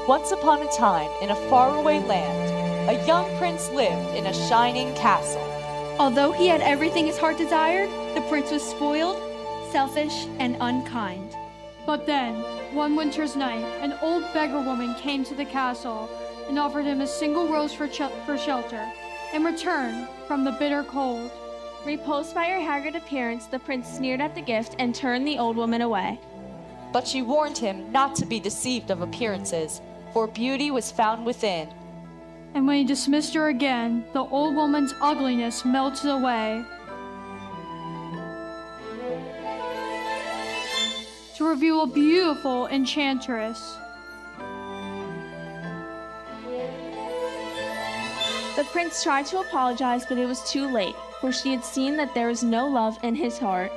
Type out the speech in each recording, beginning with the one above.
Once upon a time, in a faraway land, a young prince lived in a shining castle. Although he had everything his heart desired, the prince was spoiled, selfish, and unkind. But then, one winter's night, an old beggar woman came to the castle and offered him a single rose for shelter, in return from the bitter cold. Repulsed by her haggard appearance, the prince sneered at the gift and turned the old woman away. But she warned him not to be deceived of appearances, for beauty was found within. And when he dismissed her again, the old woman's ugliness melted away, to reveal a beautiful enchantress. The prince tried to apologize, but it was too late, for she had seen that there was no love in his heart.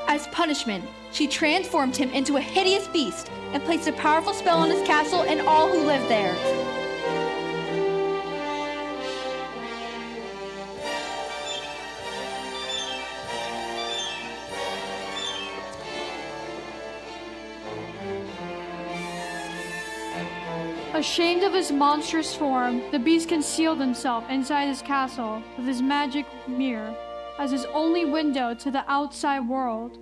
As punishment, she transformed him into a hideous beast and placed a powerful spell on his castle and all who lived there. Ashamed of his monstrous form, the beast concealed himself inside his castle with his magic mirror as his only window to the outside world.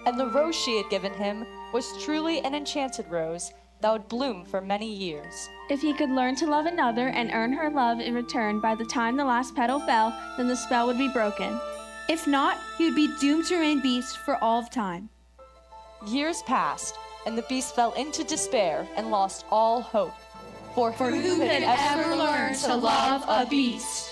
And the rose she had given him was truly an enchanted rose that would bloom for many years. If he could learn to love another and earn her love in return by the time the last petal fell, then the spell would be broken. If not, he would be doomed to remain beast for all of time. Years passed, and the beast fell into despair and lost all hope. For who could ever learn to love a beast?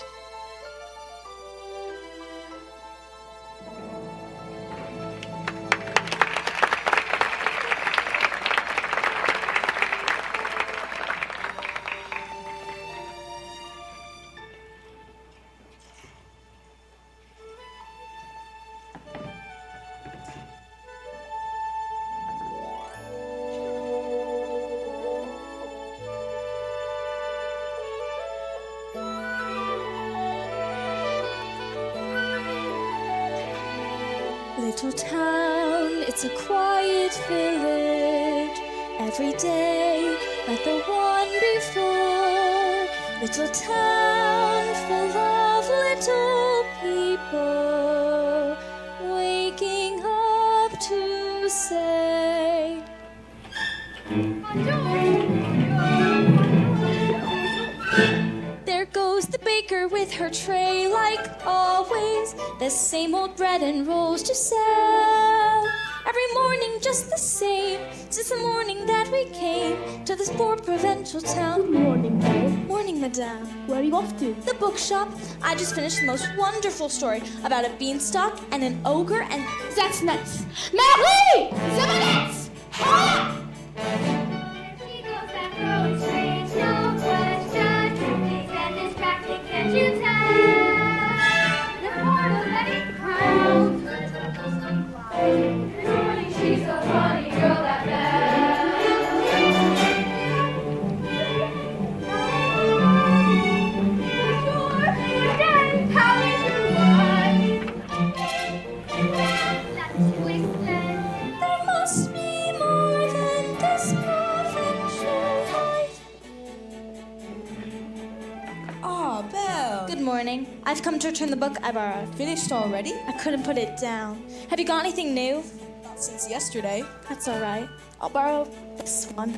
Little town, it's a quiet village. Every day, like the one before. Little town full of little people, waking up to say, there goes the baker with her tray like always. The same old bread and rolls to sell. Every morning just the same, since the morning that we came to this poor provincial town. Good morning, Mary. Morning, madame. Where are you off to? The bookshop. I just finished the most wonderful story about a beanstalk and an ogre and... That's nuts. Marie! 7 minutes! Hurry! I've come to return the book I borrowed. Finished already? I couldn't put it down. Have you got anything new? Not since yesterday. That's all right. I'll borrow this one.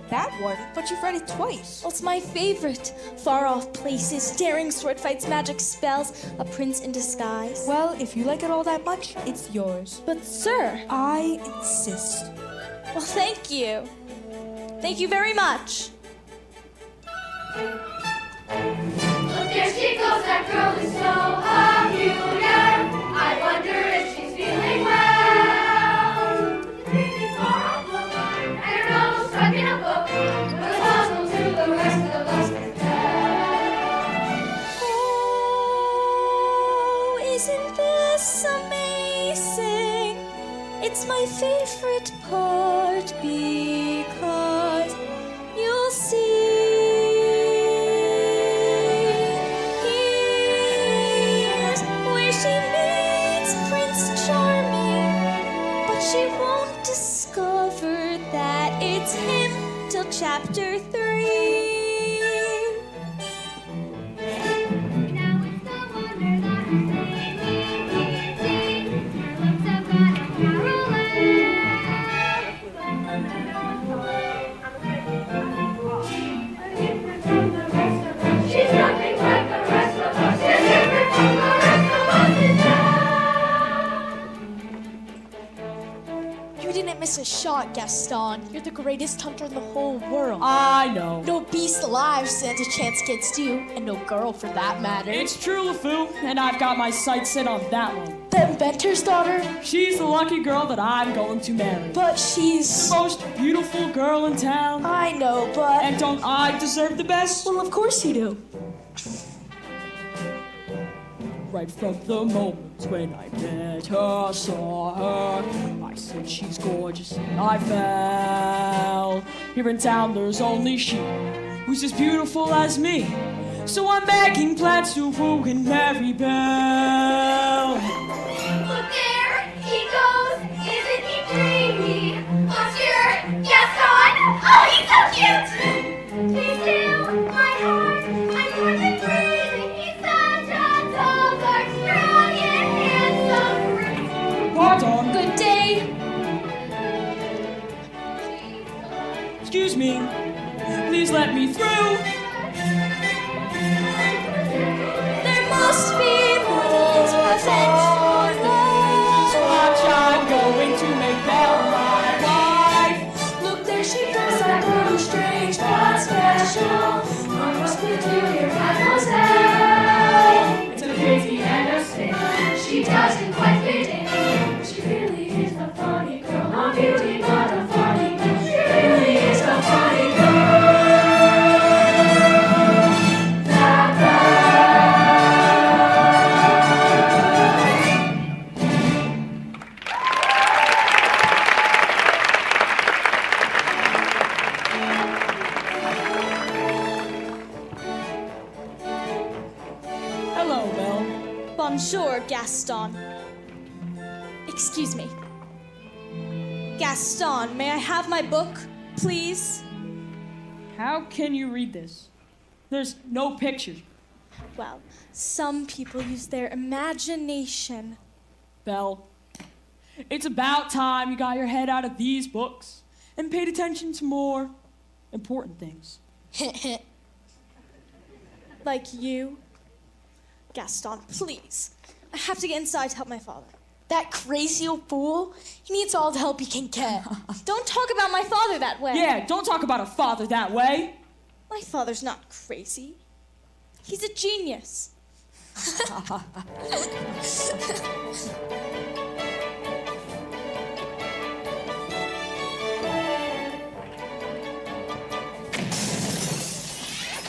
That one? But you've read it twice. Well, it's my favorite. Far off places, daring sword fights, magic spells, a prince in disguise. Well, if you like it all that much, it's yours. But sir... I insist. Well, thank you. Thank you very much. There she goes, that girl is so peculiar. I wonder if she's feeling well. With a dreamy far-off look, and her nose stuck in a book, was a puzzle to the rest of us to tell. Oh, isn't this amazing? It's my favorite part because you'll see. Chapter miss a shot, Gaston. You're the greatest hunter in the whole world. I know. No beast alive stands a chance against you, and no girl for that matter. It's true, LeFou, and I've got my sights set on that one. The inventor's daughter? She's the lucky girl that I'm going to marry. But she's... The most beautiful girl in town. I know, but... And don't I deserve the best? Well, of course you do. Right from the moment when I met her, saw her, I said she's gorgeous and I fell. Here in town there's only she who's as beautiful as me. So I'm making plans to woo and marry Belle. Look there, he goes. Isn't he dreamy? Monsieur Gaston. Oh, he's so cute. He's still my heart. I'm more than breathing. He's such a tall, dark, strong, and handsome. Pardon. Good day. Excuse me. Please let me through. There must be rules perfect for love. Watch, I'm going to make Belle my wife. Look, there she goes, that girl who's strange but special. One must peculiar, mademoiselle. It's a pity and a sin. She doesn't quite fit in. She really is a funny girl. A beauty, but a funny girl. She really is a funny girl. Hello, Belle. Bonjour, Gaston. Excuse me. Gaston, may I have my book, please? How can you read this? There's no pictures. Well, some people use their imagination. Belle, it's about time you got your head out of these books and paid attention to more important things. Like you. Gaston, please. I have to get inside to help my father. That crazy old fool, he needs all the help he can get. Don't talk about my father that way. Yeah, don't talk about a father that way. My father's not crazy. He's a genius.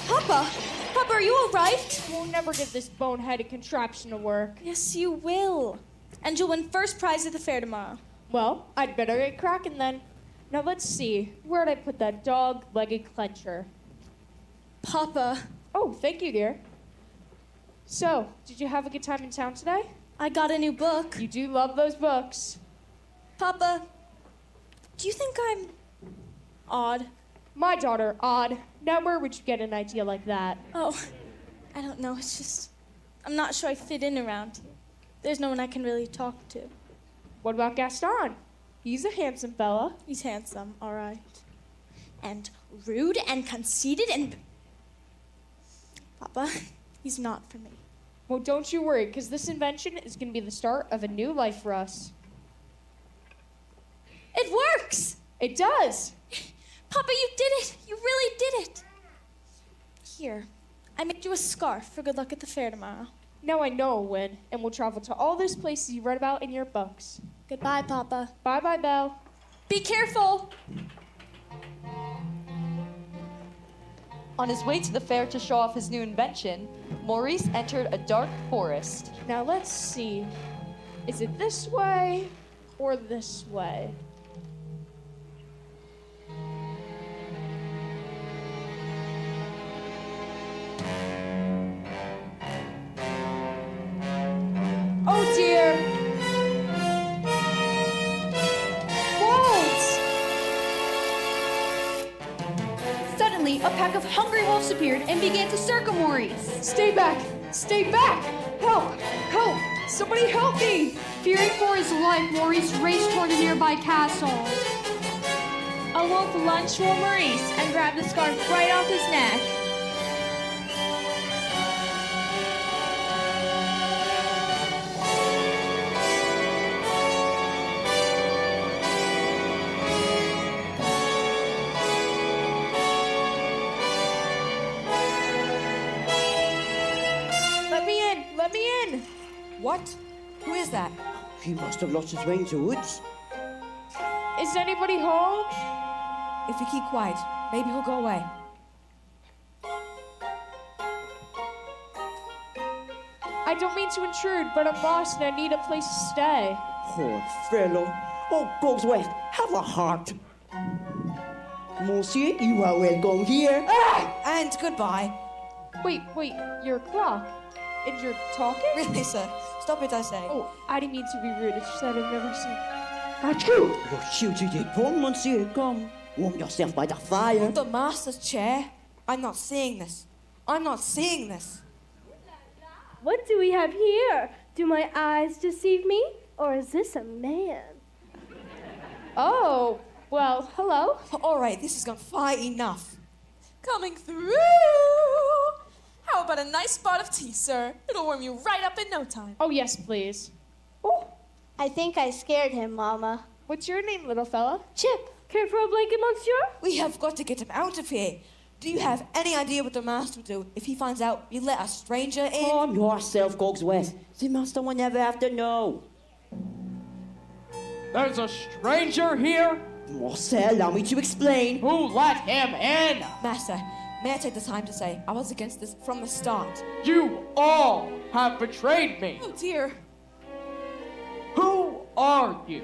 Papa, are you all right? We'll never get this boneheaded contraption to work. Yes, you will. And you'll win first prize at the fair tomorrow. Well, I'd better get cracking then. Now let's see. Where'd I put that dog-legged clencher? Papa, Oh, thank you, dear. So, did you have a good time in town today? I got a new book. You do love those books. Papa, do you think I'm odd? My daughter, odd. Now where would you get an idea like that? Oh, I don't know. It's just, I'm not sure I fit in around here. There's no one I can really talk to. What about Gaston? He's a handsome fella. He's handsome, all right. And rude and conceited and... Papa, he's not for me. Well, don't you worry, because this invention is going to be the start of a new life for us. It works! It does! Papa, you did it! You really did it! Here, I made you a scarf for good luck at the fair tomorrow. Now I know a win, and we'll travel to all those places you read about in your books. Goodbye, Papa. Bye-bye, Belle. Be careful! On his way to the fair to show off his new invention, Maurice entered a dark forest. Now let's see. Is it this way or this way? Oh dear! Wolves! Suddenly, a pack of hungry wolves appeared and began to circle Maurice. Stay back! Stay back! Help! Help! Somebody help me! Fearing for his life, Maurice raced toward a nearby castle. A wolf lunged for Maurice and grabbed the scarf right off his neck. What? Who is that? He must have lost his way into the woods. Is anybody home? If we keep quiet, maybe he'll go away. I don't mean to intrude, but I'm lost and I need a place to stay. Poor fellow. Oh, Cogsworth, have a heart. Monsieur, you are welcome here. And goodbye. Wait, you're a clock. And you're talking? Really, sir? Stop it, I say. Oh, I didn't mean to be rude. It's just that I've never seen. Achoo! Your shoes are wrong, monsieur. Come, warm yourself by the fire. The master's chair. I'm not seeing this. I'm not seeing this. What do we have here? Do my eyes deceive me? Or is this a man? Oh, well, hello. All right, this has gone far enough. Coming through. How about a nice spot of tea, sir? It'll warm you right up in no time. Oh, yes, please. Oh, I think I scared him, Mama. What's your name, little fella? Chip, care for a blanket, monsieur? We have got to get him out of here. Do you have any idea what the master will do if he finds out we let a stranger in? Calm yourself, Cogsworth. The master will never have to know. There's a stranger here? Marcel, allow me to explain. Who let him in? Master, may I take the time to say I was against this from the start. You all have betrayed me. Oh, dear. Who are you?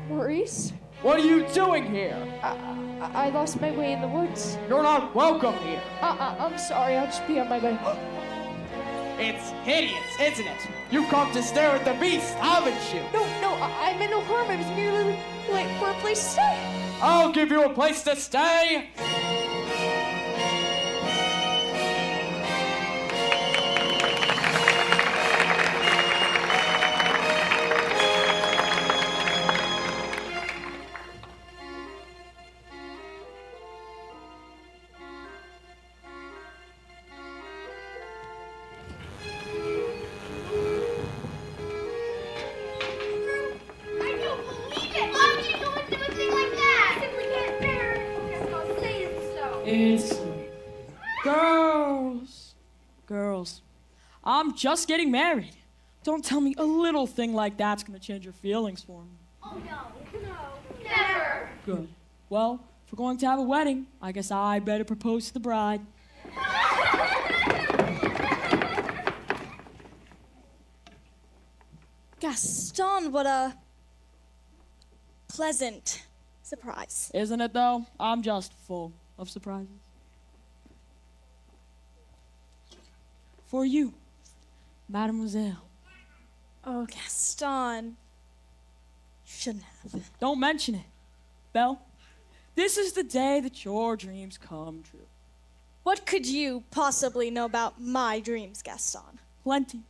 Maurice? What are you doing here? I lost my way in the woods. You're not welcome here. I'm sorry. I'll just be on my way. It's hideous, isn't it? You've come to stare at the beast, haven't you? No, I meant no harm. I was merely looking for a place to stay. I'll give you a place to stay. I don't believe it! Why would you go and do a thing like that? I simply can't bear it. I guess I'll say it so. It's girls. I'm just getting married. Don't tell me a little thing like that's gonna change your feelings for me. Oh, no, never. Good. Well, if we're going to have a wedding, I guess I better propose to the bride. Gaston, what a pleasant surprise. Isn't it, though? I'm just full of surprises. For you, mademoiselle. Oh, Gaston. You shouldn't have. Don't mention it. Belle, this is the day that your dreams come true. What could you possibly know about my dreams, Gaston? Plenty.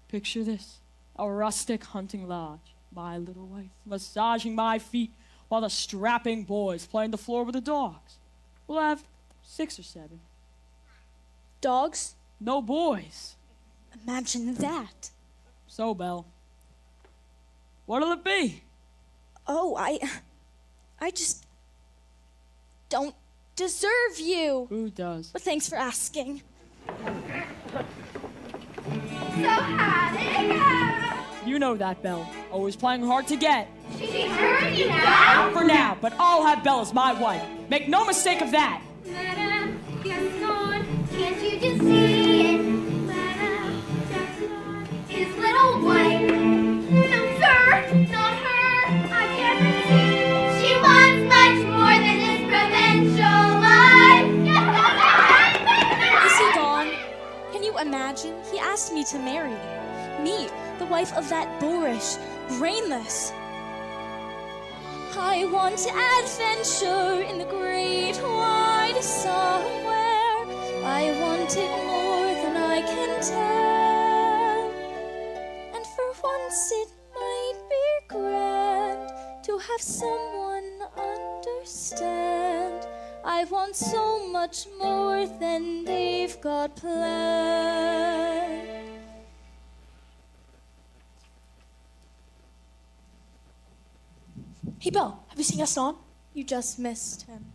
Picture this. A rustic hunting lodge. My little wife massaging my feet while the strapping boys play on the floor with the dogs. We'll have 6 or 7. Dogs? No boys. Imagine that. So, Belle, what'll it be? Oh, I just don't deserve you. Who does? But thanks for asking. So how did it go? You know that, Belle. Always playing hard to get. She turned you down? For now, but I'll have Belle as my wife. Make no mistake of that. Madame Gaston, can't you just see it? Madame Gaston, his little wife. No, sir, not her. I can't see. She wants much more than this provincial life. Is he gone? Can you imagine? He asked me to marry me, the wife of that boorish, brainless. I want adventure in the great wide somewhere. I want it more than I can tell. And for once it might be grand to have someone understand. I want so much more than they've got planned. Hey, Belle, have you seen Gaston? You just missed him.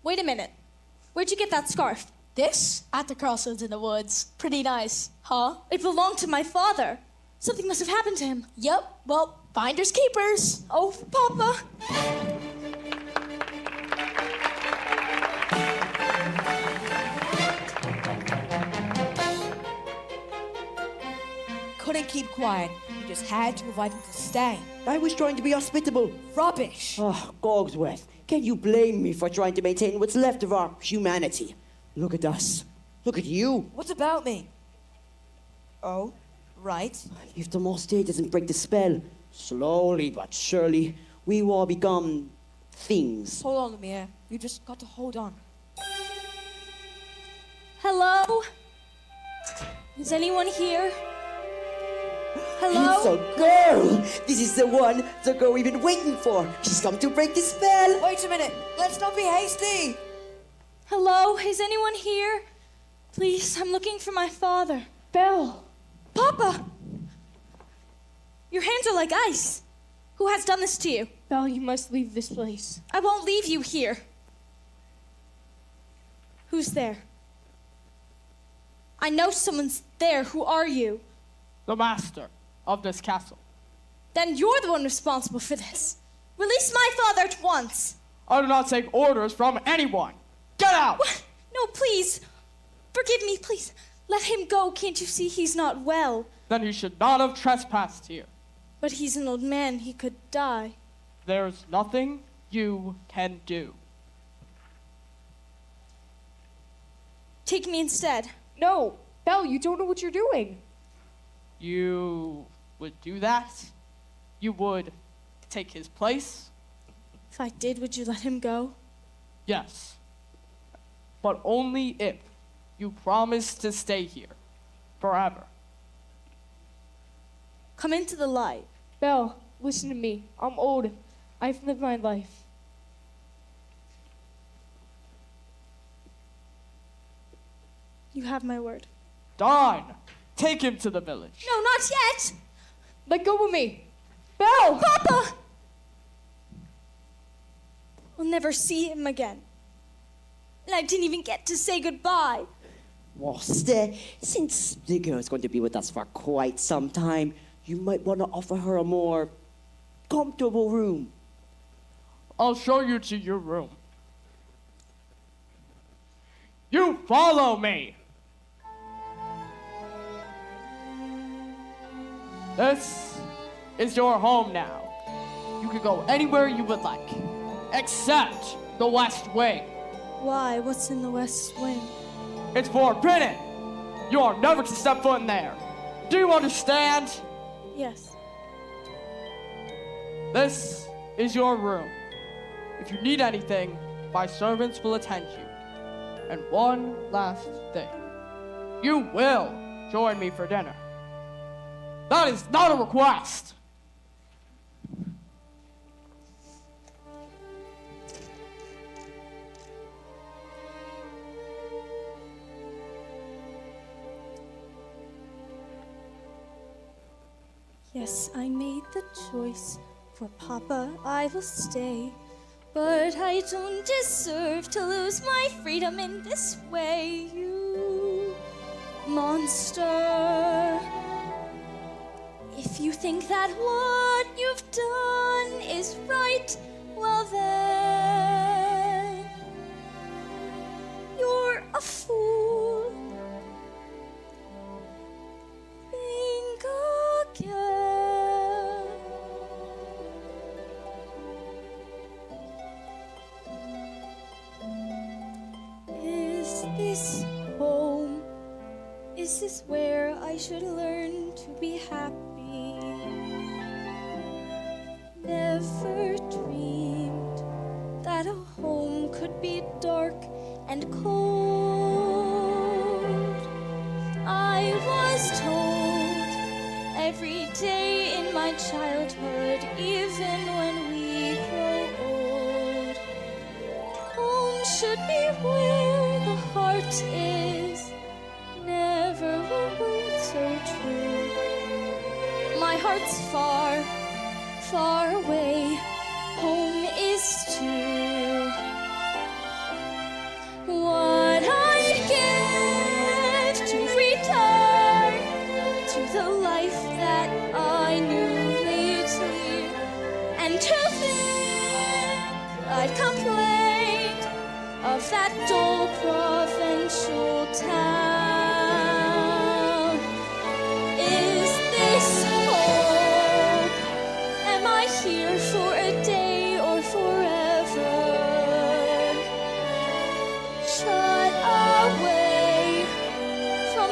Wait a minute. Where'd you get that scarf? This? At the crossroads in the woods. Pretty nice, huh? It belonged to my father. Something must have happened to him. Yep, well, finders keepers. Oh, Papa. Couldn't keep quiet. You just had to invite him to stay. I was trying to be hospitable. Rubbish. Oh, Cogsworth, can you blame me for trying to maintain what's left of our humanity? Look at us. Look at you. What's about me? Oh, right. If the Moss Day doesn't break the spell, slowly but surely, we will all become things. Hold on, Lemire. You just got to hold on. Hello? Is anyone here? Hello? It's a girl! This is the one, the girl we've been waiting for. She's come to break the spell. Wait a minute. Let's not be hasty. Hello? Is anyone here? Please, I'm looking for my father. Belle! Papa! Your hands are like ice. Who has done this to you? Belle, you must leave this place. I won't leave you here. Who's there? I know someone's there. Who are you? The master of this castle. Then you're the one responsible for this. Release my father at once. I do not take orders from anyone. Get out! What? No, please. Forgive me, please. Let him go. Can't you see he's not well? Then he should not have trespassed here. But he's an old man. He could die. There's nothing you can do. Take me instead. No! Belle, you don't know what you're doing. You would do that? You would take his place? If I did, would you let him go? Yes. But only if you promise to stay here forever. Come into the light. Belle, listen to me. I'm old. I've lived my life. You have my word. Dine! Take him to the village. No, not yet! Let go of me. Belle! Papa! We'll never see him again. And I didn't even get to say goodbye. Worcester, since the girl's going to be with us for quite some time, you might want to offer her a more comfortable room. I'll show you to your room. You follow me! This is your home now. You can go anywhere you would like, except the West Wing. Why? What's in the West Wing? It's forbidden. You are never to step foot in there. Do you understand? Yes. This is your room. If you need anything, my servants will attend you. And one last thing. You will join me for dinner. That is not a request. Yes, I made the choice. For Papa, I will stay. But I don't deserve to lose my freedom in this way, you monster. If you think that what you've done is right, well then, you're a fool. Think again. Is this home? Is this where I should learn to be happy? Never dreamed that a home could be dark and cold. I was told every day in my childhood, even when we grow old, home should be where the heart is. Never were words so true. My heart's far, far away. Home is too. What I'd give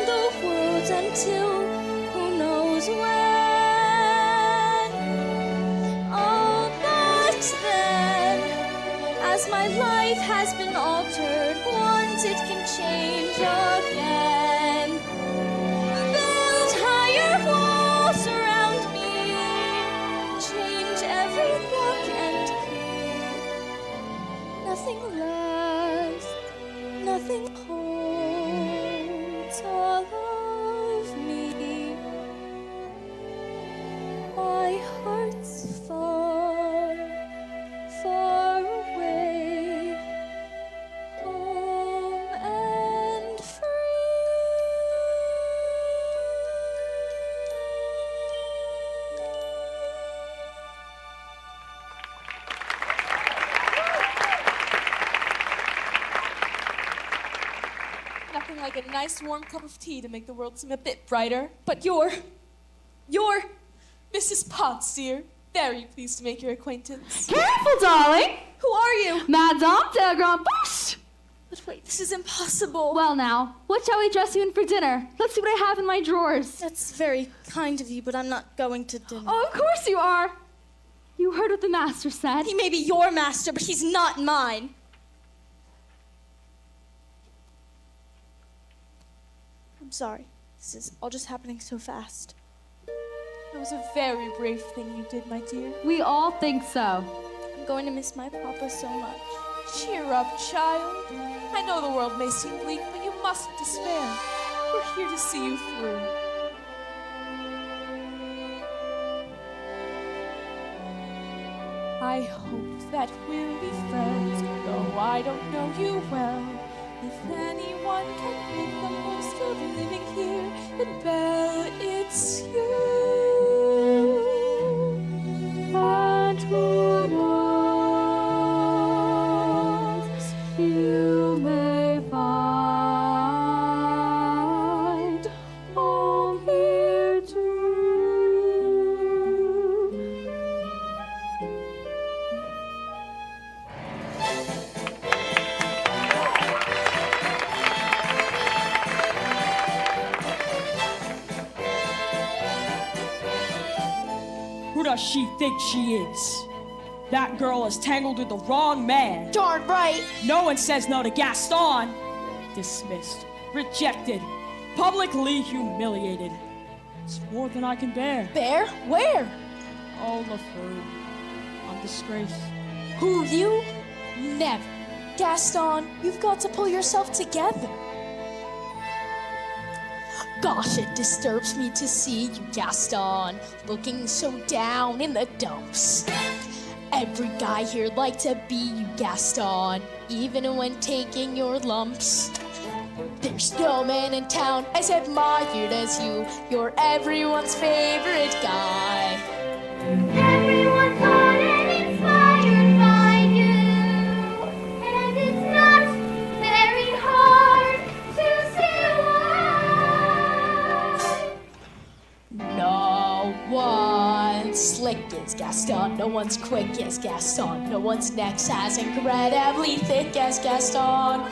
the world until who knows when. Oh, but then, as my life has been altered once, it can change again. Build higher walls around me, change every nook and cranny. Nothing lasts, nothing holds all of me. My heart's far, far away, home and free. Nothing like a nice warm cup of tea to make the world seem a bit brighter. But you're Mrs. Potts, dear. Very pleased to make your acquaintance. Careful, darling! Who are you? Madame de Grand Bouche! But wait, this is impossible. Well now, what shall we dress you in for dinner? Let's see what I have in my drawers. That's very kind of you, but I'm not going to dinner. Oh, of course you are! You heard what the master said. He may be your master, but he's not mine. I'm sorry. This is all just happening so fast. It was a very brave thing you did, my dear. We all think so. I'm going to miss my papa so much. Cheer up, child. I know the world may seem bleak, but you mustn't despair. We're here to see you through. I hope that we'll be friends, though I don't know you well. If anyone can make the most of living here, then Belle, it's you. And who knows, you may find home here too. Who does she think she is? That girl is tangled with the wrong man. Darn right. No one says no to Gaston. Dismissed, rejected, publicly humiliated. It's more than I can bear. Bear? Where? Oh, LaFleur, I'm disgraced. Who, you? Never. Gaston, you've got to pull yourself together. Gosh, it disturbs me to see you, Gaston, looking so down in the dumps. Every guy here'd like to be you, Gaston, even when taking your lumps. There's no man in town as admired as you. You're everyone's favorite guy. Everyone thought and inspired by you, and it's not very hard to see why. No one's slick as Gaston, no one's quick as Gaston, no one's neck's as incredibly thick as Gaston.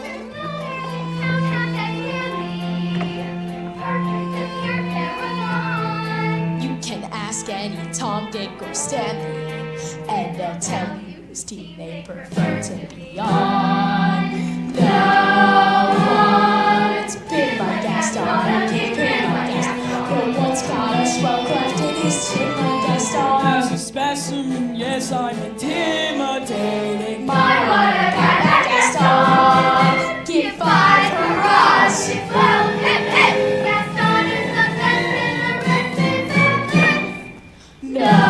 You can ask any Tom, Dick, or Stanley, and they'll tell you whose team they prefer to be on. No one's big like Gaston, no kid big like Gaston. No one's got a swell cleft in his chin like Gaston. As a specimen, yes, I'm intimidating. My water cat like Gaston. Give 5 for us. Well, hip hip. Gaston is the best and the rest is a mess. No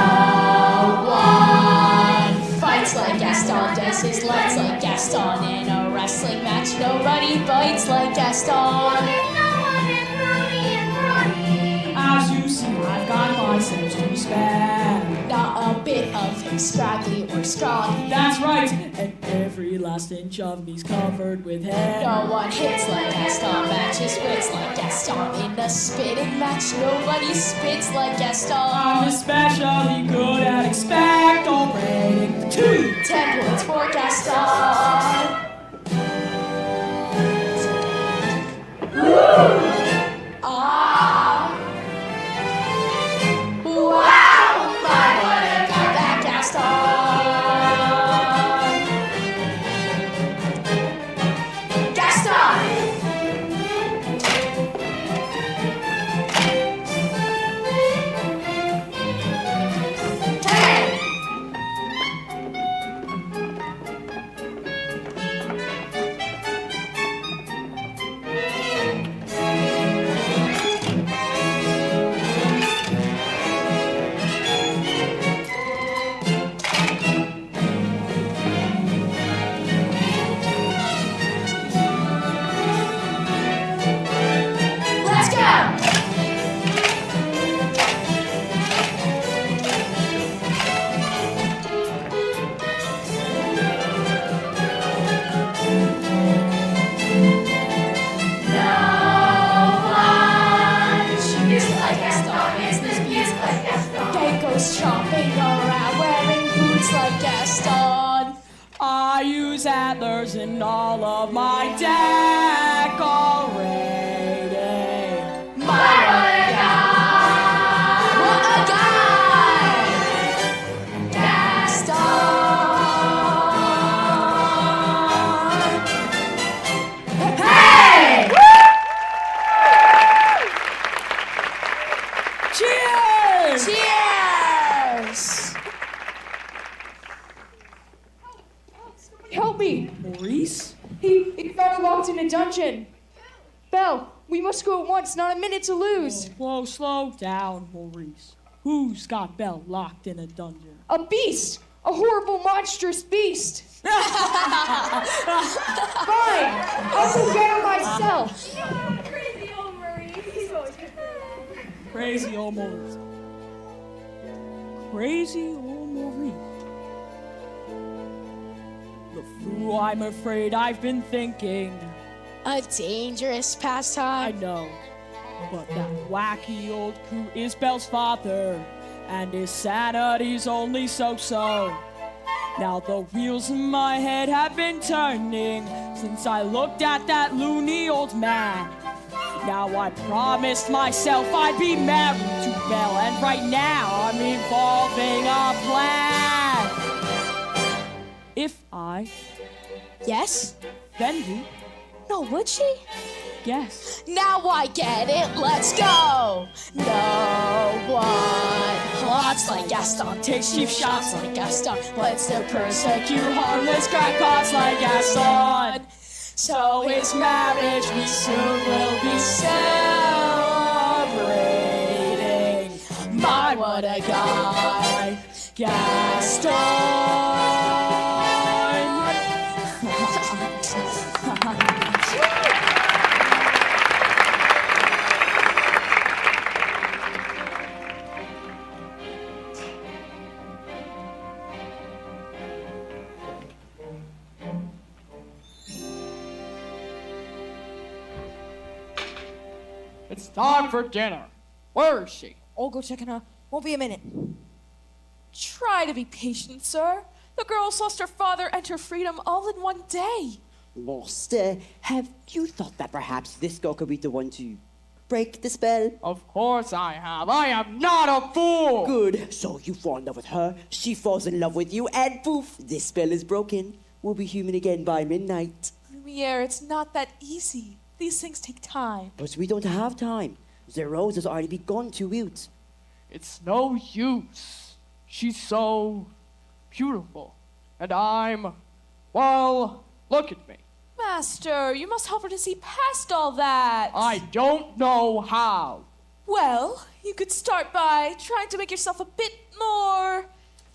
one fights like Gaston, does his legs like Gaston. In a wrestling match, nobody bites like Gaston. There's no one as brony and brawny. As you see, I've got biceps to spare. Not a bit of him scraggly or scrawny. That's right, and every last inch of me's covered with hair. No one hits like Gaston, matches wits like Gaston. In a spitting match, nobody spits like Gaston. I'm especially good at expectorating. 10 points for Gaston. antlers in all of my deck already. What a guy! Hey! Cheers! Cheers! Help me! Maurice? He found locked in a dungeon. Belle, we must go at once, not a minute to lose. Slow down, Maurice. Who's got Belle locked in a dungeon? A beast! A horrible, monstrous beast! Fine! I'll go get her myself! Crazy old Maurice. Crazy old Maurice. Crazy old Maurice. The fool, I'm afraid I've been thinking. A dangerous I pastime. know. But that wacky old coot is Belle's father, and his sanity's only so-so. Now the wheels in my head have been turning since I looked at that loony old man. Now I promised myself I'd be married to Belle, and right now I'm evolving a plan. If I, Yes? then we, No, would she? guess. Now I get it, let's go! No one plots like Gaston, takes cheap shots like Gaston, lets to persecute harmless crackpots like Gaston. So his marriage we soon will be celebrating. My, what a guy, Gaston. It's time for dinner. Where is she? I'll go check on her. Won't be a minute. Try to be patient, sir. The girl's lost her father and her freedom all in one day. Lost, have you thought that perhaps this girl could be the one to break the spell? Of course I have. I am not a fool! Good. So you fall in love with her, she falls in love with you, and poof, this spell is broken. We'll be human again by midnight. Lumiere, it's not that easy. These things take time. But we don't have time. The rose has already begun to wilt. It's no use. She's so beautiful. And well, look at me. Master, you must help her to see past all that. I don't know how. Well, you could start by trying to make yourself a bit more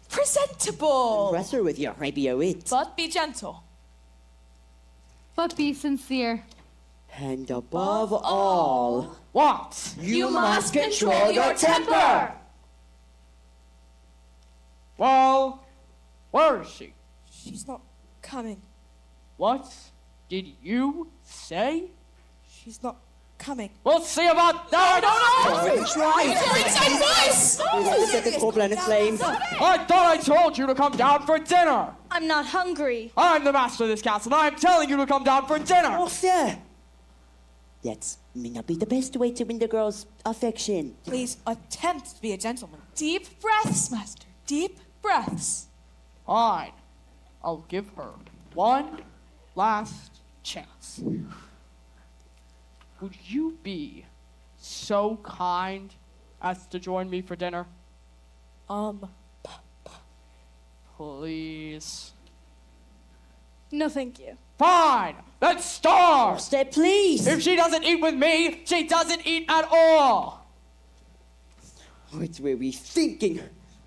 presentable. Impress her with your rapier wit. But be gentle. But be sincere. And above all, What? you must control your temper. Well, where is she? She's not coming. What did you say? She's not coming. We'll see about that! We want to set this whole planet flame. I thought I told you to come down for dinner! I'm not hungry. I'm the master of this castle, and I'm telling you to come down for dinner! Oh, sir. That may not be the best way to win the girl's affection. Please attempt to be a gentleman. Deep breaths, Master. Deep breaths. Fine. I'll give her one last chance. Would you be so kind as to join me for dinner? Please. No, thank you. Fine! Let's starve! Stay, please. If she doesn't eat with me, she doesn't eat at all! What were we thinking?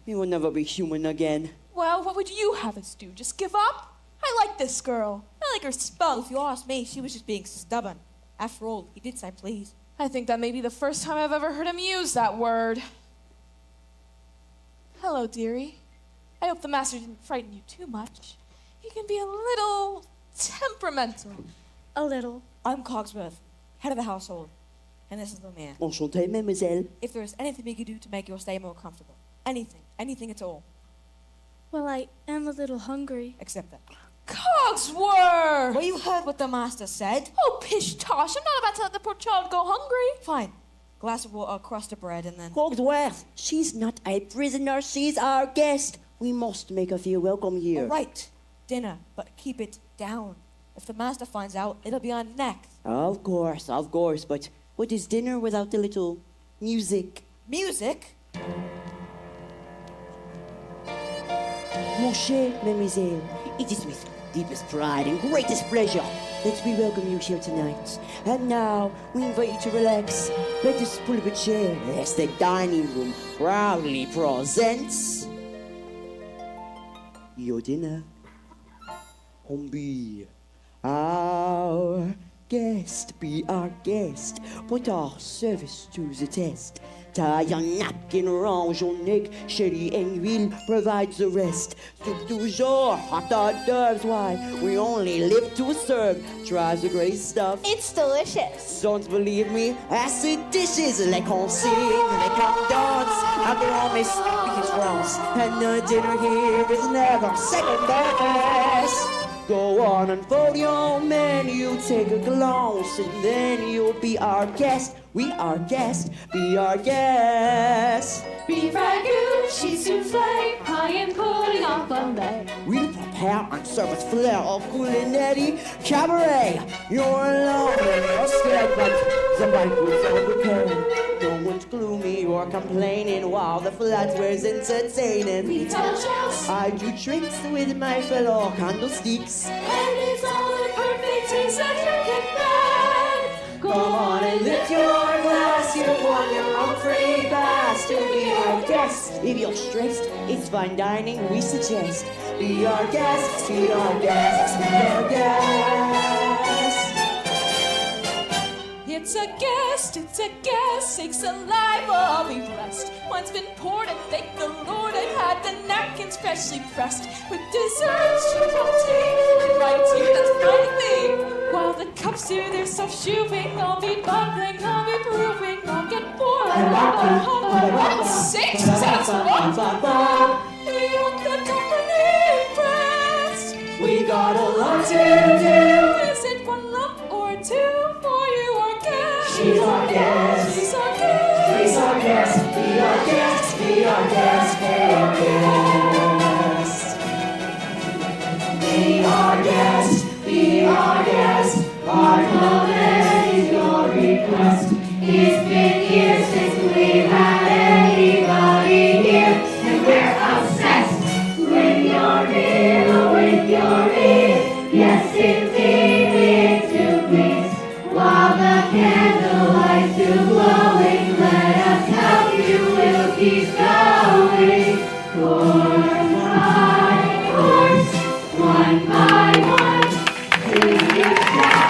We will never be human again. Well, what would you have us do? Just give up? I like this girl. I like her spunk. If you ask me, she was just being stubborn. After all, he did say please. I think that may be the first time I've ever heard him use that word. Hello, dearie. I hope the master didn't frighten you too much. He can be a little temperamental. A little. I'm Cogsworth, head of the household, and this is Lumiere. Enchanté, mademoiselle. If there is anything we could do to make your stay more comfortable, anything at all, Well, I am a little hungry. except that. Cogsworth! Well, you heard what the master said. Oh, pish tosh, I'm not about to let the poor child go hungry. Fine. Glass of water, crust of bread, and then... Cogsworth, she's not a prisoner, she's our guest. We must make her feel welcome here. All right, dinner, but keep it down. If the master finds out, it'll be on neck. Of course, but what is dinner without the little music? Music? Mon cher mademoiselle, it is with deepest pride and greatest pleasure that we welcome you here tonight. And now, we invite you to relax. Let us pull up a chair as the dining room proudly presents your dinner. Hombi, our guest, be our guest. Put our service to the test. Tie a napkin around your neck, Sherry and huile provides the rest. Soup du jour, hot hors d'oeuvres, why? We only live to serve. Try the great stuff. It's delicious. Don't believe me? Acid dishes, like on sing, like on dance. I promise, because France. And the dinner here is never second best. Go on and fold your menu, take a glance, and then you'll be our guest. We are guest, be our guest. Beef ragout, cheese souffle, pie and pudding en fillet. We'll prepare and serve with flair of culinary cabaret. You're alone and you're scared, but the banquet's all prepared. No one's gloomy or complaining while the flatware's entertaining. We tell jokes. I do tricks with my fellow candlesticks. And it's all in perfect taste that you can beg. Come on and lift your glass, you won your own free pass to be our guest. If you're stressed, it's fine dining we suggest. Be our guest, be our guest, be our guest. It's a guest, sakes alive, I'll be blessed. One's been poured and thank the Lord I've had the napkins freshly pressed. With desserts, chipotle, and right here that's finding me. While the cups do their self-shoeing, I'll be bubbling, I'll be brewing, I'll get bored. Oh, sakes, that's what. We want the company impressed. We got a lot to do. Is it one lump or two for you, our guest? She's our guest. She's our guest. She's our guest. Be our guest. Be our guest. Be our guest. Be our guest. Be our guest. Our comment is your request. It's been years since we've had anybody here, and we're obsessed with your meal, with your ear. Yes, indeed, we to please. While the candlelight still glowing, let us help you, we'll keep going. Course by course, one by one, till you stop.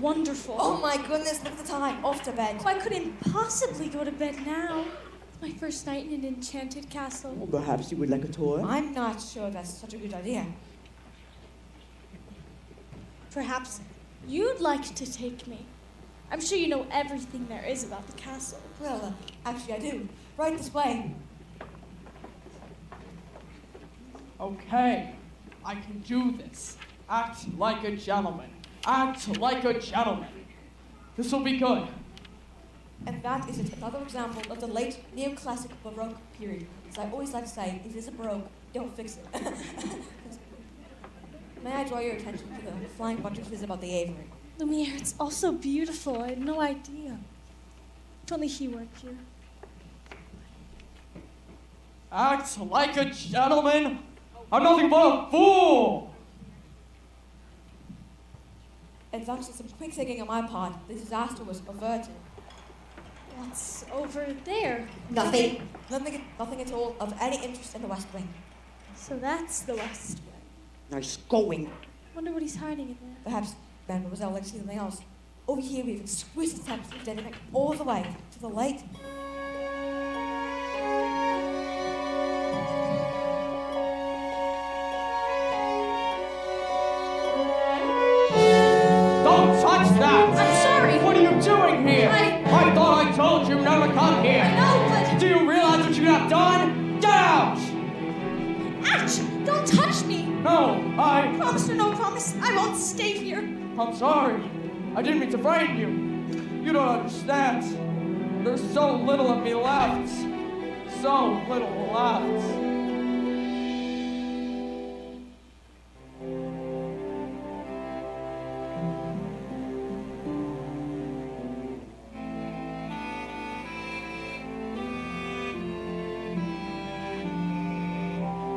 Wonderful. Oh my goodness, look at the time. Off to bed. I couldn't possibly go to bed now. It's my first night in an enchanted castle. Well, perhaps you would like a tour? I'm not sure that's such a good idea. Perhaps you'd like to take me. I'm sure you know everything there is about the castle. Well, actually I do. Right this way. Okay, I can do this. Act like a gentleman. Act like a gentleman. This will be good. And that is another example of the late neoclassic Baroque period. As I always like to say, if it isn't Baroque, don't fix it. May I draw your attention to the flying buttresses above the aviary? Lumiere, it's also beautiful. I had no idea. If only he worked here. Act like a gentleman? I'm nothing but a fool! And thanks to some quick thinking on my part, the disaster was averted. What's over there? Nothing. Nothing at all of any interest in the West Wing. So that's the West Wing. Nice going. Wonder what he's hiding in there. Perhaps Mademoiselle likes something else. Over here we have exquisite tapestries dating all the way to the lake. Don't touch that! I'm sorry! What are you doing here? I thought I told you never to come here! I know, but... Do you realize what you have done? Get out! Ouch! Don't touch me! No, Promise or no promise, I won't stay here. I'm sorry. I didn't mean to frighten you. You don't understand. There's so little of me left. So little left.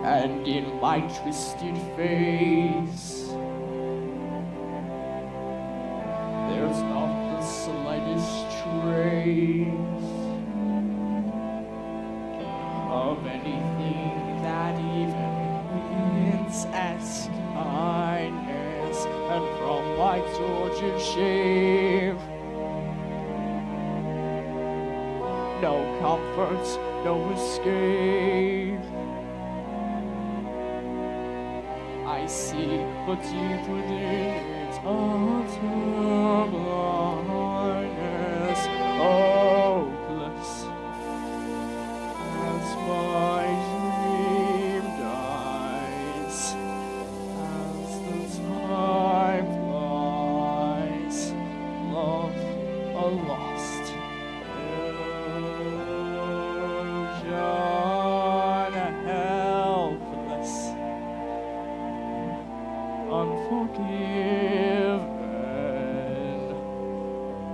And in my twisted face, there's not the slightest trace of anything that even hints at kindness. And from my tortured shame, no comfort, no escape. I see what deep within its utter blindness, hopeless as my dream dies, as the time flies, love a lost illusion, helpless, unforgiven,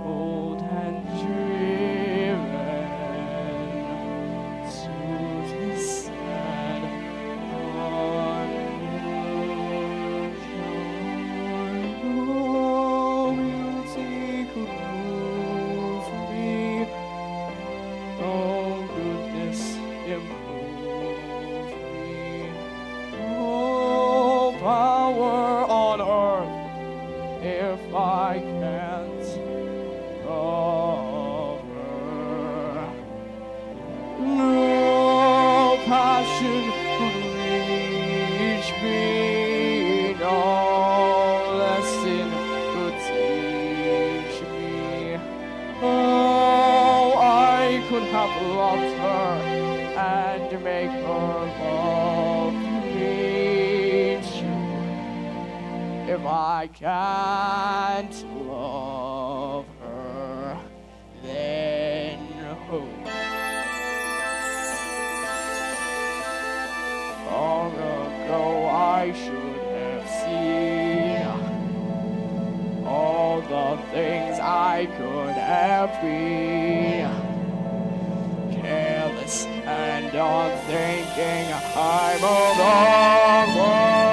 old and driven to this sad illusion. No beauty could move me, no goodness improve me, no power on earth if I can't love her. No passion could reach me, no lesson could teach me. Oh, I could have loved her and make her love me true. If I can't love her, then who? Long ago I should have seen all the things I could have been. Careless and unthinking, I moved onward.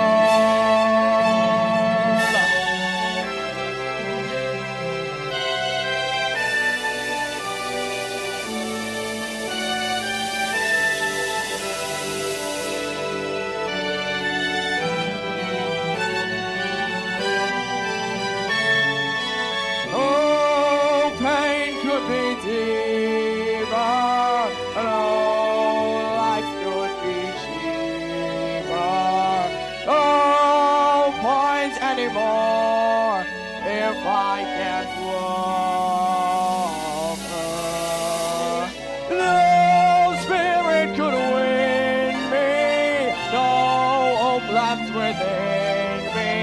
No pain could be deeper, no life could be cheaper, no point anymore if I can't love her. No spirit could win me, no hope left within me.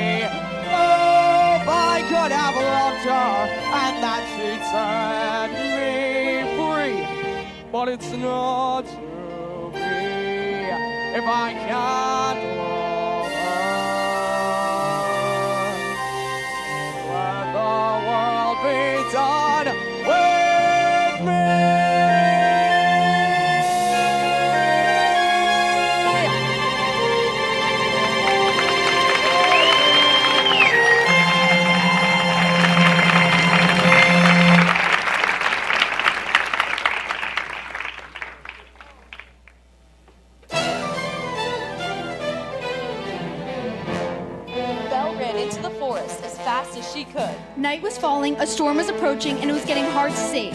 Oh, if I could have loved her and that she'd set me free, but it's not to be if I can't love her. Let the world be done with me. fast as she could. Night was falling, a storm was approaching, and it was getting hard to see.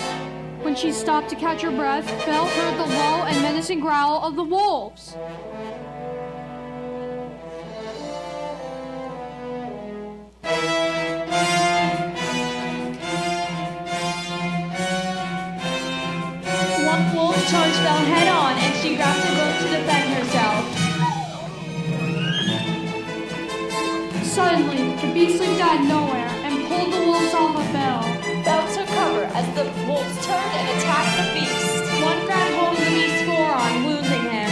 When she stopped to catch her breath, Belle heard the low and menacing growl of the wolves. One wolf charged Belle head on, and she grabbed a rope to defend herself. Suddenly, the beast leaped out of nowhere and pulled the wolves off of Belle. Belle took cover as the wolves turned and attacked the beast. One grabbed hold of the beast's forearm, wounding him.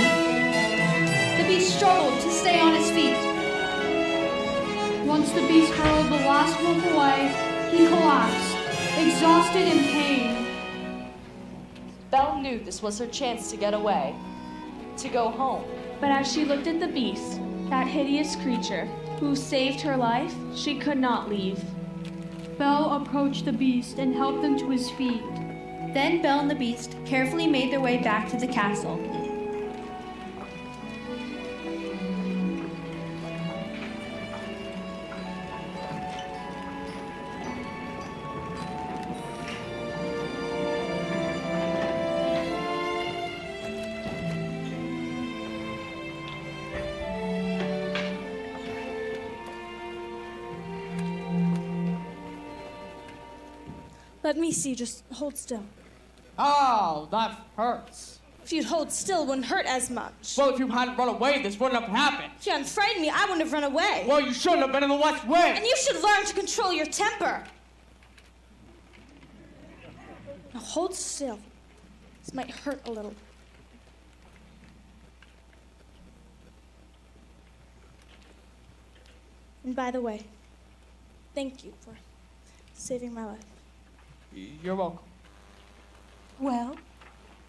The beast struggled to stay on his feet. Once the beast hurled the last wolf away, he collapsed, exhausted in pain. Belle knew this was her chance to get away, to go home. But as she looked at the beast, that hideous creature who saved her life, she could not leave. Belle approached the beast and helped him to his feet. Then Belle and the beast carefully made their way back to the castle. Let me see, just hold still. Oh, that hurts. If you'd hold still, it wouldn't hurt as much. Well, if you hadn't run away, this wouldn't have happened. If you hadn't frightened me, I wouldn't have run away. Well, you shouldn't have been in the West Wing. And you should learn to control your temper. Now hold still. This might hurt a little. And by the way, thank you for saving my life. You're welcome. Well,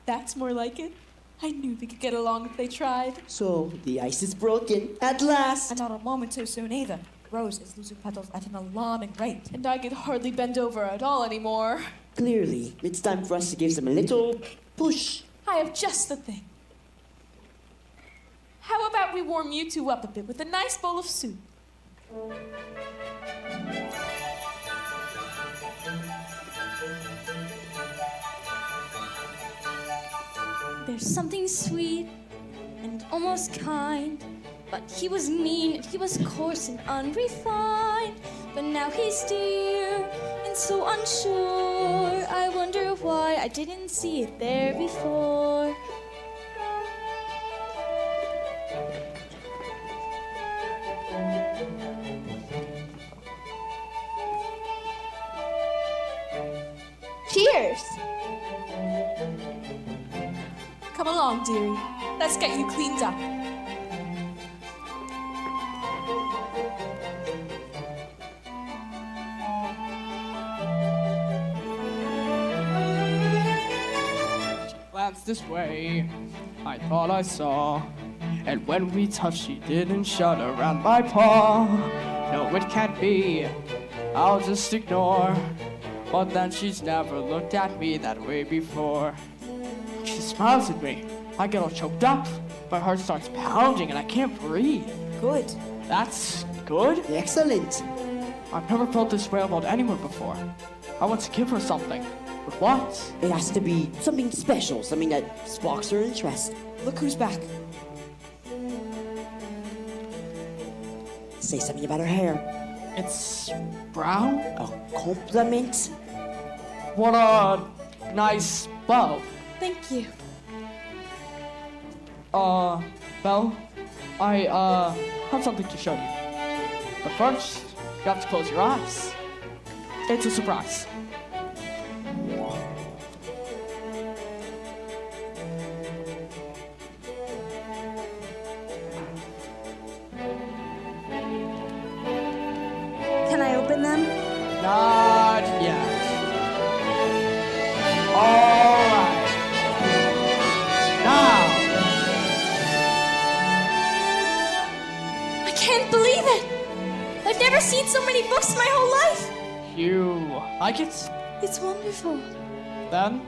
that's more like it. I knew they could get along if they tried. So, the ice is broken, at last. And not a moment too soon either. Rose is losing petals at an alarming rate. And I could hardly bend over at all anymore. Clearly, it's time for us to give them a little push. I have just the thing. How about we warm you two up a bit with a nice bowl of soup? There's something sweet and almost kind, but he was mean and he was coarse and unrefined. But now he's dear and so unsure. I wonder why I didn't see it there before. Cheers! Come along, dearie. Let's get you cleaned up. Glanced this way, I thought I saw. And when we touched, she didn't shut around my paw. No, it can't be. I'll just ignore. But then she's never looked at me that way before. She smiles at me. I get all choked up. My heart starts pounding and I can't breathe. Good. That's good? Excellent. I've never felt this way about anyone before. I want to give her something. But what? It has to be something special, something that sparks her interest. Look who's back. Say something about her hair. It's brown? A compliment? What a nice bow. Thank you. Belle, I, have something to show you. But first, you have to close your eyes. It's a surprise. Can I open them? Not yet. All right. Now. I can't believe it! I've never seen so many books in my whole life! You like it? It's wonderful. Then,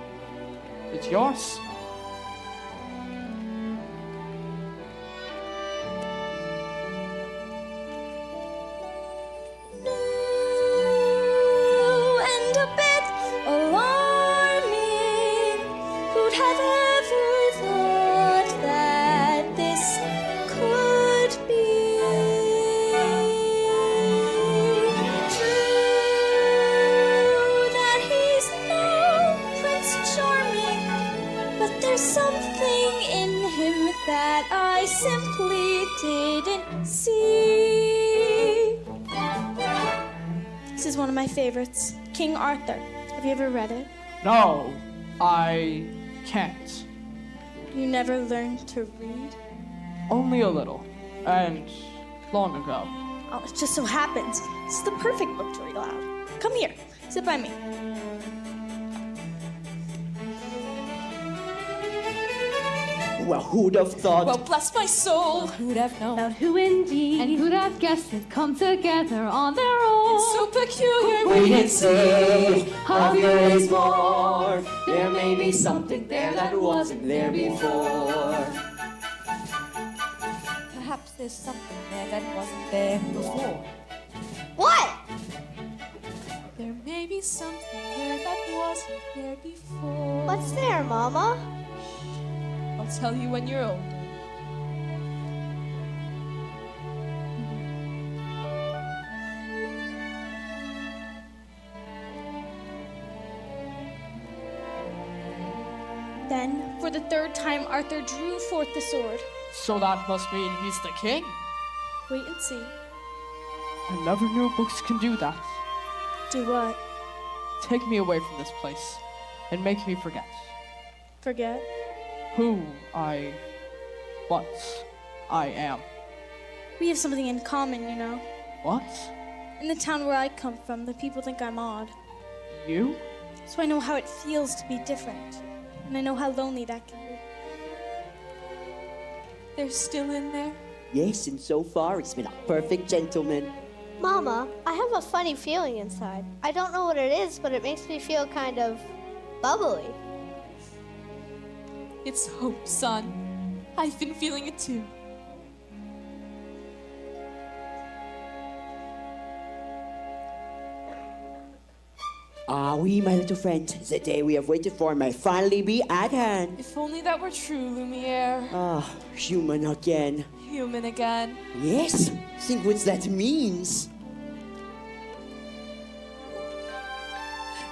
it's yours. my favorites, King Arthur. Have you ever read it? No, I can't. You never learned to read? Only a little, and long ago. Oh, it just so happens. This is the perfect book to read aloud. Come here, sit by me. Well, who'd have thought? Well, bless my soul. Who'd have known? About who indeed, and who'd have guessed they'd come together on their own. It's so peculiar. Wait and see, Javier is more. There may be something there that wasn't there before. Perhaps there's something there that wasn't there before. What? There may be something there that wasn't there before. What's there, Mama? I'll tell you when you're old. Then, for the third time, Arthur drew forth the sword. So that must mean he's the king? Wait and see. I never knew books can do that. Do what? Take me away from this place and make me forget Forget? who I once I am. We have something in common, you know. What? In the town where I come from, the people think I'm odd. You? So I know how it feels to be different. And I know how lonely that can be. They're still in there. Yes, and so far it's been a perfect gentleman. Mama, I have a funny feeling inside. I don't know what it is, but it makes me feel kind of bubbly. It's hope, son. I've been feeling it too. Ah, oui, my little friend. The day we have waited for may finally be at hand. If only that were true, Lumiere. Ah, human again. Human again. Yes, think what that means.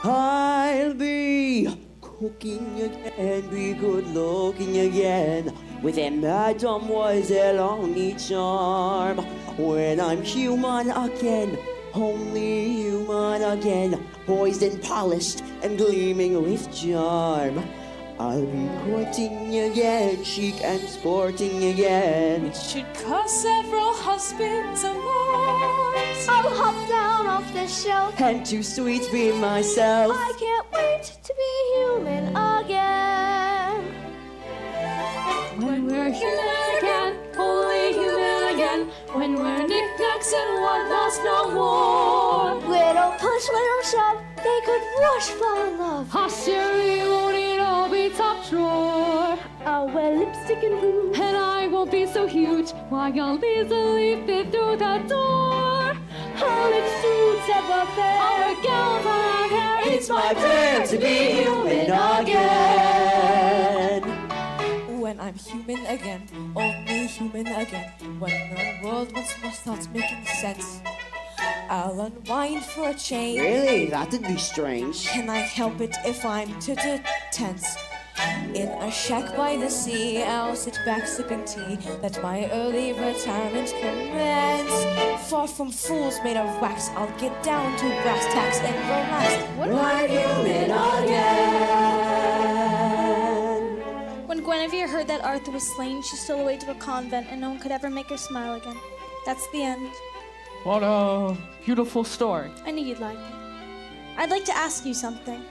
I'll be cooking again, be good looking again, with a mademoiselle on each arm. When I'm human again, only human again, poised and polished and gleaming with charm. I'll be courting again, chic and sporting again. It should cost several husbands alarms. I'll hop down off the shelf. And too sweet be myself. I can't wait to be human again. When we're human again, only human again. When we're knickknacks and whatnots no more. Little push, little shove, they could rush fall in love. Posterity won't it all be top drawer. I'll wear lipstick and boots. And I won't be so huge. Why, I'll easily fit through that door. Her lips suits ever fair. Our gowns and our hair. It's my turn to be human again. When I'm human again, only human again. When the world once more starts making sense, I'll unwind for a change. Really? That'd be strange. Can I help it if I'm tense? In a shack by the sea, I'll sit back sipping tea. Let my early retirement commence. Far from fools made of wax, I'll get down to brass tacks and relax. Like human again. When Guinevere heard that Arthur was slain, she stole away to a convent, and no one could ever make her smile again. That's the end. What a beautiful story. I knew you'd like it. I'd like to ask you something.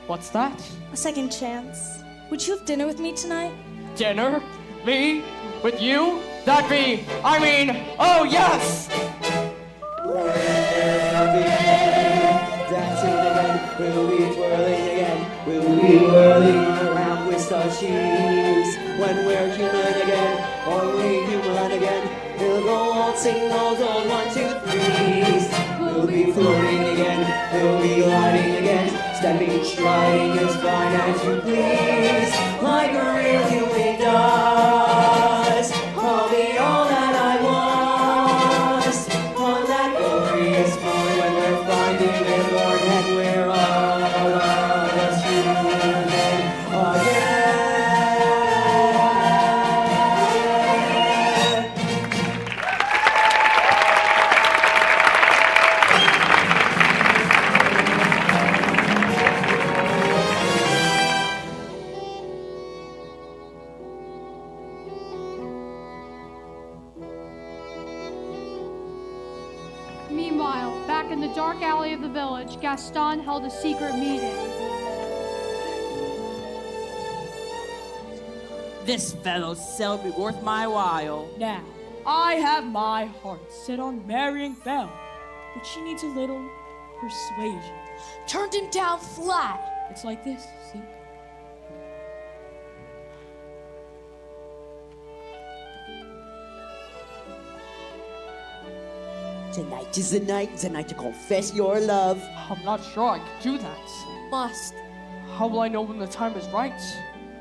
What's that? A second chance. Would you have dinner with me tonight? Dinner? Me? With you? That'd be, oh yes! Dancing again, we'll be twirling again, we'll be whirling around with our cheese. When we're human again, only human again, we'll go waltzing those old 1, 2, 3s. We'll be floating again, we'll be gliding again, stepping, striding as fine as you please. Like a real human does, I'll be all that I was. On that glorious morn when we're finding it born and we're all of us human again. Meanwhile, back in the dark alley of the village, Gaston held a secret meeting. This fellow's sell be worth my while. Now, I have my heart set on marrying Belle, but she needs a little persuasion. Turned him down flat. It's like this, see? Tonight is the night to confess your love. I'm not sure I can do that. Must. How will I know when the time is right?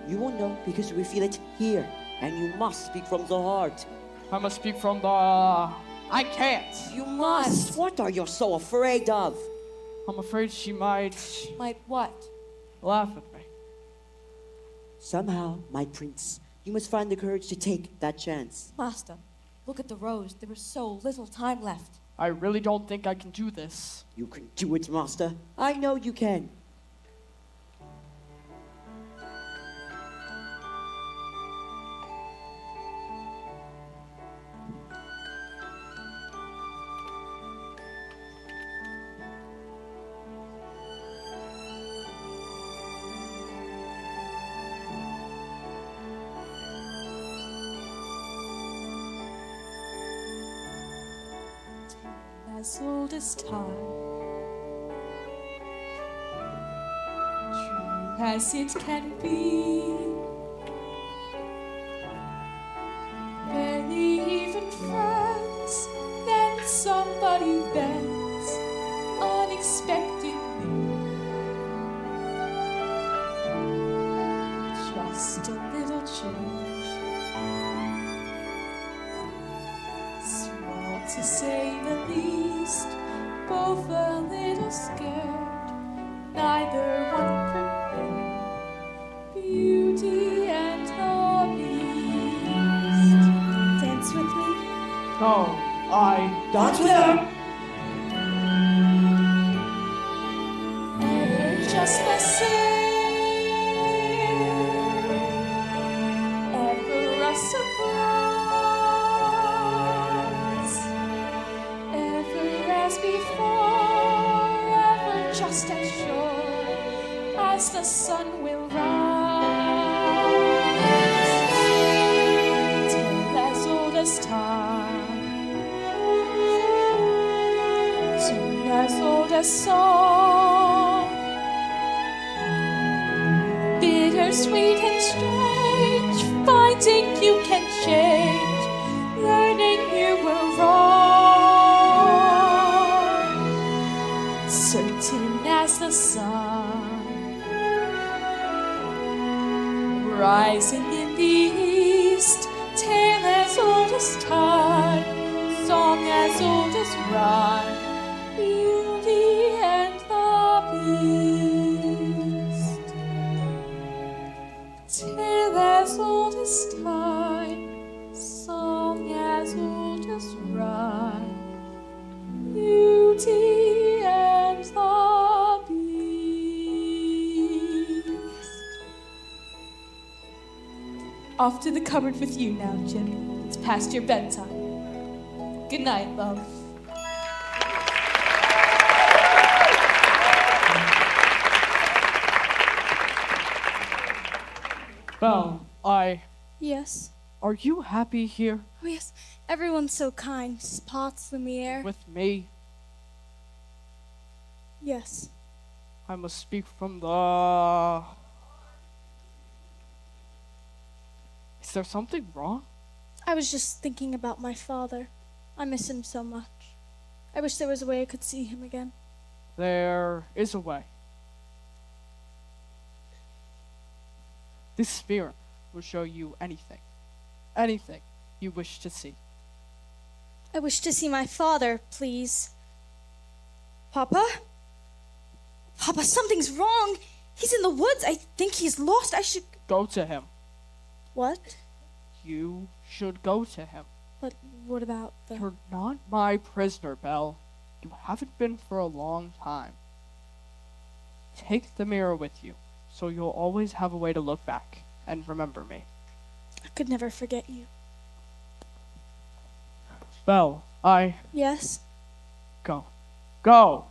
You won't know because we feel it here, and you must speak from the heart. I must speak from the... I can't. You must. What are you so afraid of? I'm afraid she might... Might what? laugh at me. Somehow, my prince, you must find the courage to take that chance. Master, look at the rose. There is so little time left. I really don't think I can do this. You can do it, master. I know you can. As old as time, true as it can be, barely even friends, then somebody bends unexpectedly. Just a little change, small to say the least, both a little scared, neither one prepared. Beauty and the Beast. Dance with me? No, I... Dance with her! Ever just the same, ever a surprise, ever as before, ever just as sure as the sun will rise, till as old as time, soon as old as song, bittersweet and strange, finding you can change, learning you were wrong, certain as the sun, rising in the east, tale as old as time, song as old as rhyme, Beauty and the Beast. Tale as old as time, song as old as rhyme, Beauty and the Beast. Off to the cupboard with you now, Jim. It's past your bedtime. Good night, love. Belle, Yes. Are you happy here? Oh, yes. Everyone's so kind. Spots, Lumiere. With me? Yes. I must speak from the... Is there something wrong? I was just thinking about my father. I miss him so much. I wish there was a way I could see him again. There is a way. This spirit will show you anything you wish to see. I wish to see my father, please. Papa? Papa, something's wrong. He's in the woods. I think he's lost. I should... Go to him. What? You should go to him. But what about the... You're not my prisoner, Belle. You haven't been for a long time. Take the mirror with you, so you'll always have a way to look back and remember me. I could never forget you. Belle, Yes? Go. Go!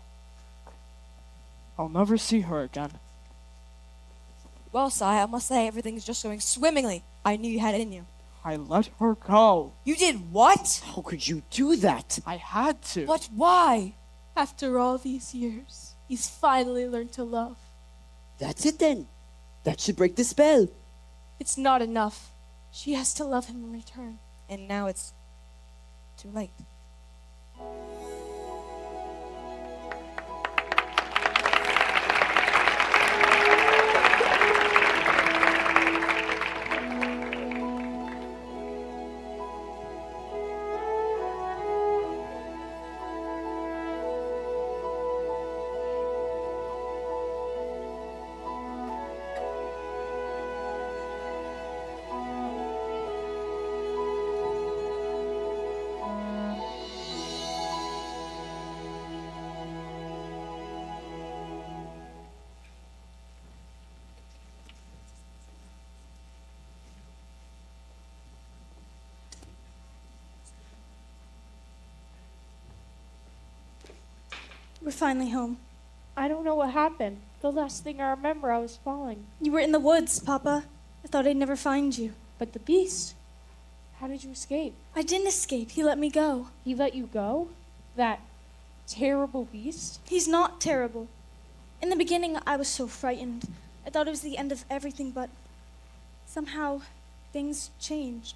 I'll never see her again. Well, Sai, I must say everything's just going swimmingly. I knew you had it in you. I let her go. You did what? How could you do that? I had to. But why? After all these years, he's finally learned to love. That's it then. That should break the spell. It's not enough. She has to love him in return. And now it's too late. We're finally home. I don't know what happened. The last thing I remember, I was falling. You were in the woods, Papa. I thought I'd never find you. But the beast, how did you escape? I didn't escape. He let me go. He let you go? That terrible beast? He's not terrible. In the beginning, I was so frightened. I thought it was the end of everything, but somehow things changed.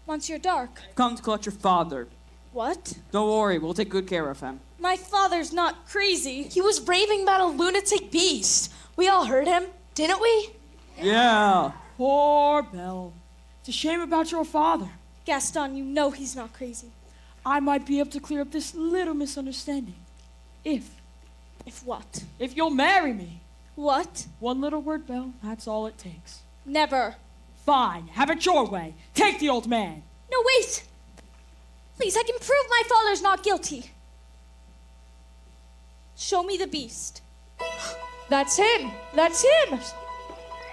Monsieur Dark. Come to collect your father. What? Don't worry, we'll take good care of him. My father's not crazy. He was raving about a lunatic beast. We all heard him, didn't we? Yeah. Poor Belle. It's a shame about your father. Gaston, you know he's not crazy. I might be able to clear up this little misunderstanding. If what? If you'll marry me. What? One little word, Belle. That's all it takes. Never. Fine. Have it your way. Take the old man. No, wait! Please, I can prove my father's not guilty. Show me the beast. That's him! That's him!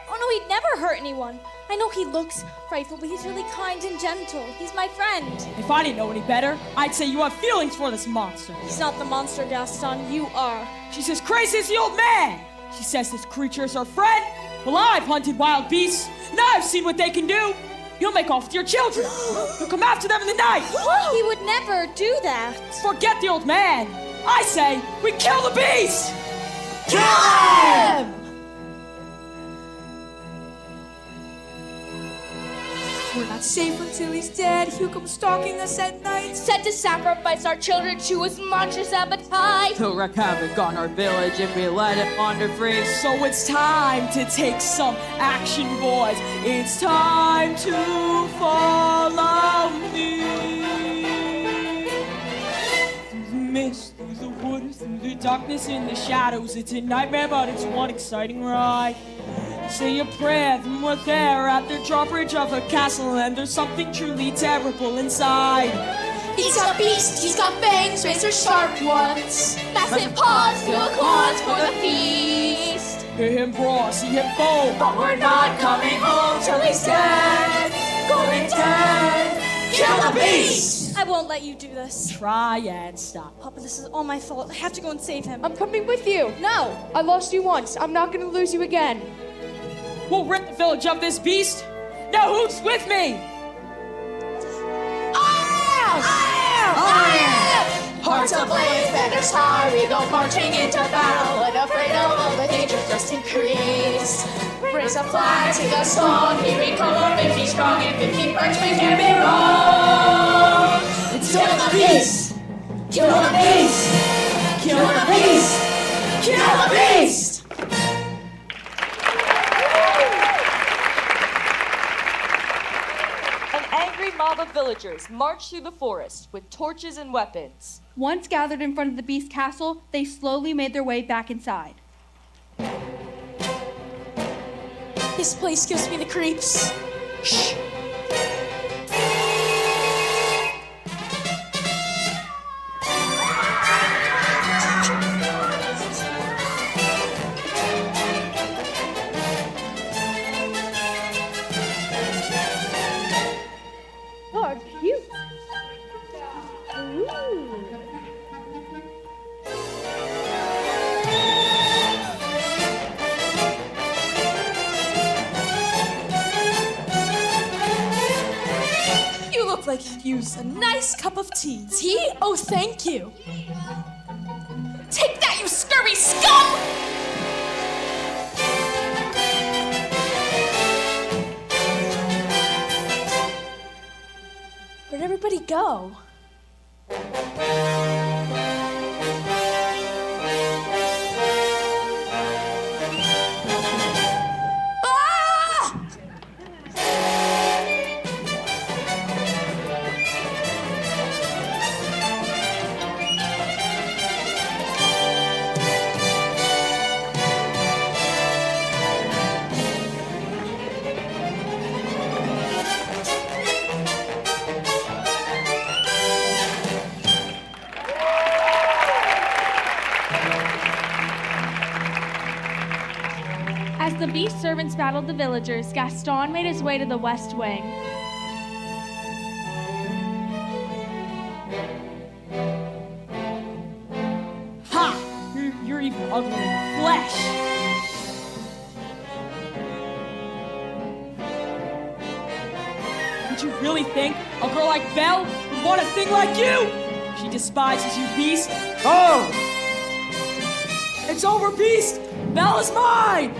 Oh no, he'd never hurt anyone. I know he looks frightful, but he's really kind and gentle. He's my friend. If I didn't know any better, I'd say you have feelings for this monster. He's not the monster, Gaston. You are. She's as crazy as the old man. She says this creature is her friend. Well, I've hunted wild beasts. Now I've seen what they can do. He'll make off with your children. He'll come after them in the night. He would never do that. Forget the old man. I say we kill the beast. Kill him! We're not safe until he's dead. He'll come stalking us at night. Set to sacrifice our children to his monstrous appetite. He'll wreak havoc on our village if we let him wander free. So it's time to take some action, boys. It's time to follow me. Through the mist, through the woods, through the darkness and the shadows. It's a nightmare, but it's one exciting ride. Say a prayer, then we're there at the drawbridge of a castle, and there's something truly terrible inside. He's a beast, he's got fangs, razor sharp ones. Massive paws, full of claws for the feast. Hear him roar, see him foam. But we're not coming home till he's dead. Going dead. Kill the beast! I won't let you do this. Try and stop. Papa, this is all my fault. I have to go and save him. I'm coming with you. No! I lost you once. I'm not gonna lose you again. We'll rid the village of this beast. Now who's with me? Hearts ablaze, banners high, we go marching into battle, unafraid of all the dangers just increase. Raise a flag, take a song, here we come, 50 strong and 50 Frenchmen can't be wrong. Kill the beast! Kill the beast! Kill the beast! Kill the beast! An angry mob of villagers marched through the forest with torches and weapons. Once gathered in front of the beast castle, they slowly made their way back inside. This place gives me the creeps. Shh. Oh, cute. Ooh. Here's a nice cup of tea. Tea? Oh, thank you. Take that, you scurvy scum! Where'd everybody go? As the beast servants battled the villagers, Gaston made his way to the west wing. Ha! You're even uglier than flesh. Did you really think a girl like Belle would want a thing like you? She despises you, beast. Oh! It's over, beast! Belle is mine!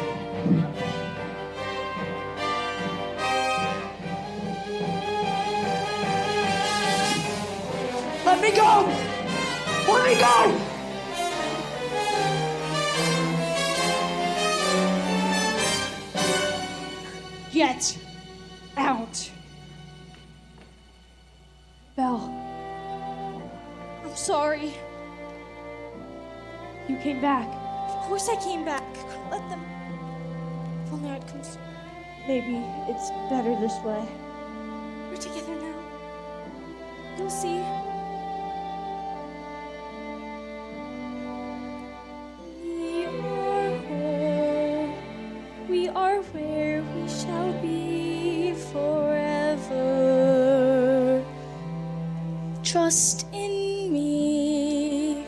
Let me go! Let me go! Get out. Belle, I'm sorry. you came back. Of course I came back. I couldn't let them. If only I'd come. Maybe it's better this way. We're together now. You'll see. We are where we shall be forever. Trust in me,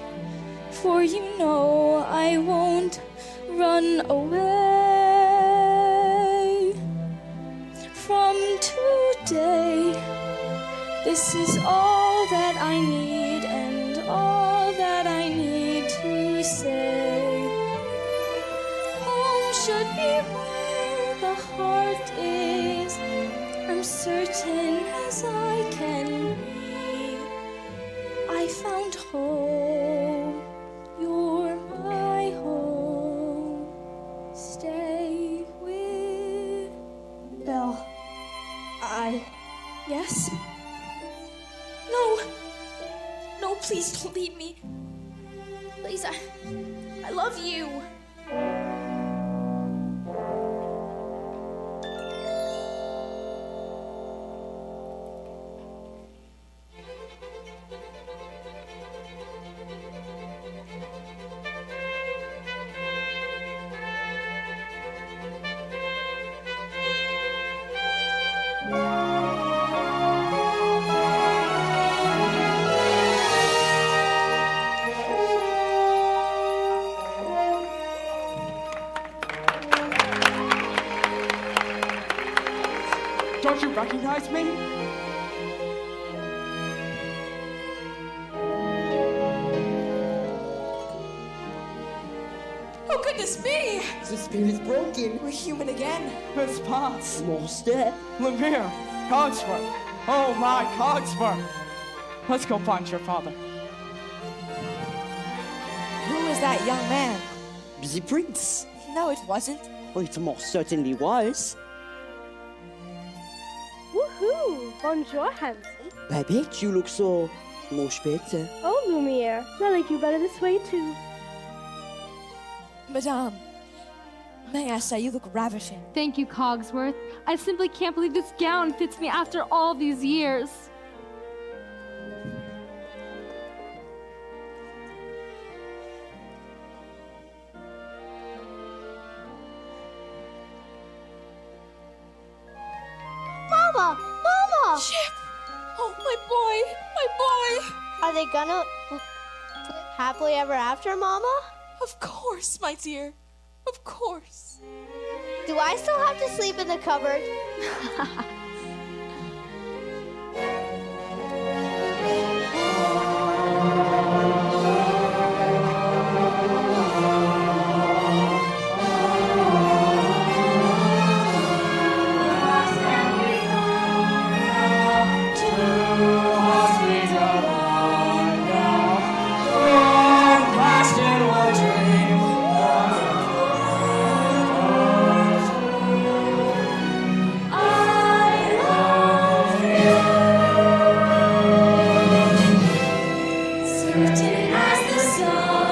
for you know I won't run away from today. This is all that I need and all that I need to say. Home should be where the heart is. I'm certain as I can be. I found home. You're my home. Stay with Belle. Yes? No. No, please don't leave me. Please, I love you. Don't you recognize me? Oh, goodness me! The spirit's broken. We're human again. Miss Potts. Monster. Lemire. Cogsworth. Oh my, Cogsworth. Let's go find your father. Who is that young man? The prince. No, it wasn't. Oh, it most certainly was. Woohoo! Bonjour, handsome. Babette, you look so much better. Oh, Lumiere, I like you better this way too. Madame, may I say you look ravishing. Thank you, Cogsworth. I simply can't believe this gown fits me after all these years. Mama! Mama! Chip! Oh, my boy! My boy! Are they gonna live happily ever after, Mama? Of course, my dear. Of course. Do I still have to sleep in the cupboard? dim as the sun.